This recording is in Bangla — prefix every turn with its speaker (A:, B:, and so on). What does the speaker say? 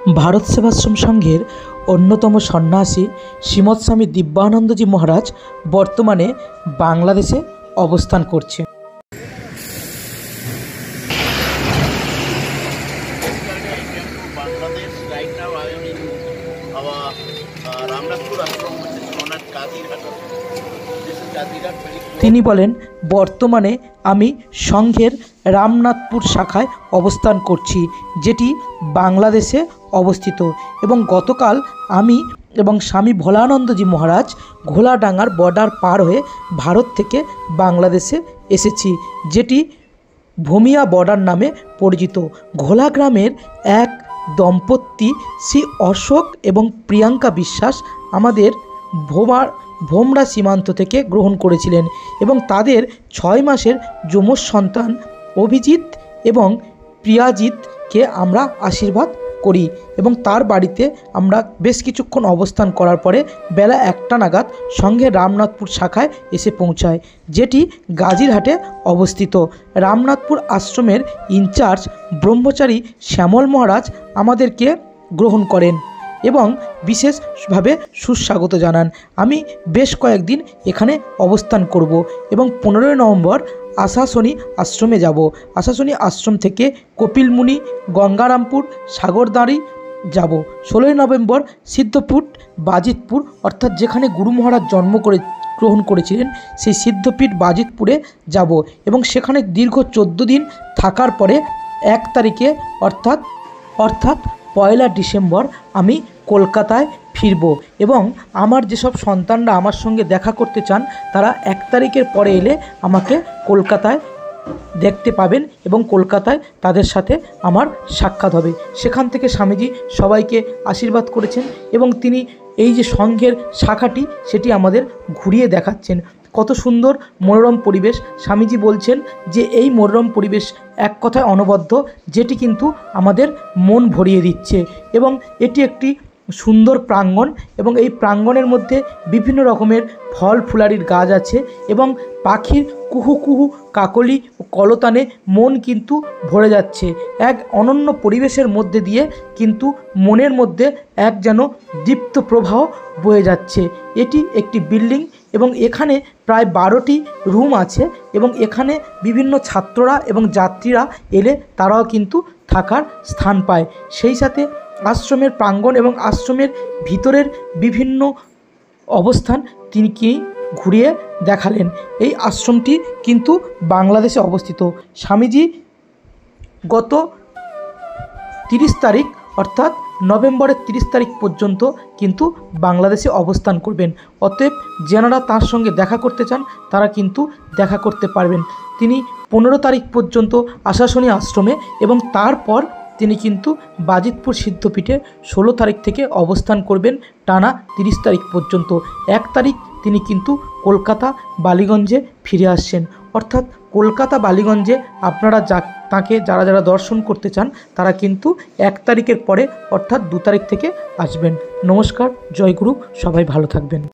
A: ভারত সেবাশ্রম সংঘের অন্যতম সন্ন্যাসী শ্রীমৎ স্বামী দিব্যানন্দজি মহারাজ বর্তমানে বাংলাদেশে অবস্থান করছেন। তিনি বলেন, বর্তমানে আমি সংঘের রামনাথপুর শাখায় অবস্থান করছি, যেটি বাংলাদেশে অবস্থিত, এবং গতকাল আমি এবং স্বামী ভোলানন্দজি মহারাজ ঘোলাডাঙ্গার বর্ডার পার হয়ে ভারত থেকে বাংলাদেশে এসেছি, যেটি ভূমিয়া বর্ডার নামে পরিচিত। ঘোলা গ্রামের এক দম্পতি শ্রী অশোক এবং প্রিয়াঙ্কা বিশ্বাস আমাদের ভোমরা সীমান্ত থেকে গ্রহণ করেছিলেন এবং তাদের 6 মাসের যমজ সন্তান অভিজিৎ এবং প্রিয়াজিৎকে আমরা আশীর্বাদ করি এবং তার বাড়িতে আমরা বেশ কিছুক্ষণ অবস্থান করার পরে বেলা 1টা নাগাদ সংঘের রামনাথপুর শাখায় এসে পৌঁছায়, যেটি গাজীরহাটে অবস্থিত। রামনাথপুর আশ্রমের ইনচার্জ ব্রহ্মচারী শ্যামল মহারাজ আমাদেরকে গ্রহণ করেন এবং বিশেষভাবে সুস্বাগত জানান। আমি বেশ কয়েকদিন এখানে অবস্থান করব এবং 15 নভেম্বর আশাশনি আশ্রমে যাব। আশাশনি আশ্রম থেকে কপিলমুনি, গঙ্গারামপুর, সাগরদাঁড়ি যাব। 16 নভেম্বর সিদ্ধপীঠ বাজিতপুর, অর্থাৎ যেখানে গুরু মহারাজ গ্রহণ করেছিলেন সেই সিদ্ধপীঠ বাজিতপুরে যাব এবং সেখানে দীর্ঘ 14 দিন থাকার পরে 1 তারিখে অর্থাৎ 1 ডিসেম্বর আমি কলকাতায় ফিরব এবং আমার যেসব সন্তানরা আমার সঙ্গে দেখা করতে চান তারা 1 তারিখের পরে এলে আমাকে কলকাতায় দেখতে পাবেন এবং কলকাতায় তাদের সাথে আমার সাক্ষাৎ হবে। সেখান থেকে স্বামীজি সবাইকে আশীর্বাদ করেছেন এবং তিনি এই যে সংঘের শাখাটি সেটি আমাদের ঘুরিয়ে দেখাচ্ছেন। কত সুন্দর মনোরম পরিবেশ। স্বামীজি বলছেন যে এই মনোরম পরিবেশ এক কথায় অনবদ্য, যেটি কিন্তু আমাদের মন ভরিয়ে দিচ্ছে এবং এটি একটি সুন্দর প্রাঙ্গণ এবং এই প্রাঙ্গণের মধ্যে বিভিন্ন রকমের ফল ফুলারির গাছ আছে এবং পাখির কুহু কুহু কাকলি ও কলতানে মন কিন্তু ভরে যাচ্ছে। এক অনন্য পরিবেশের মধ্যে দিয়ে কিন্তু মনের মধ্যে এক যেন দীপ্ত প্রবাহ বয়ে যাচ্ছে। এটি একটি বিল্ডিং এবং এখানে প্রায় 12টি রুম আছে এবং এখানে বিভিন্ন ছাত্ররা এবং যাত্রীরা এলে তারাও কিন্তু থাকার স্থান পায়। সেই সাথে আশ্রমের প্রাঙ্গণ এবং আশ্রমের ভিতরের বিভিন্ন অবস্থান তিনি ঘুরিয়ে দেখালেন। এই আশ্রমটি কিন্তু বাংলাদেশে অবস্থিত। স্বামীজি গত 30 তারিখ অর্থাৎ নভেম্বরের 30 তারিখ পর্যন্ত কিন্তু বাংলাদেশে অবস্থান করবেন। অতএব যারা তার সঙ্গে দেখা করতে চান তারা কিন্তু দেখা করতে পারবেন। তিনি 15 তারিখ পর্যন্ত আশাশনি আশ্রমে এবং তারপর তিনি কিন্তু বাজিতপুর সিদ্ধপীঠে 16 তারিখ থেকে অবস্থান করবেন টানা 30 তারিখ পর্যন্ত। 1 তারিখ তিনি কিন্তু কলকাতা বালিগঞ্জে ফিরে আসছেন। অর্থাৎ কলকাতা বালিগঞ্জে আপনারা তাকে যারা দর্শন করতে চান তারা কিন্তু 1 তারিখের পরে অর্থাৎ 2 তারিখ থেকে আসবেন। নমস্কার, জয়গুরু, সবাই ভালো থাকবেন।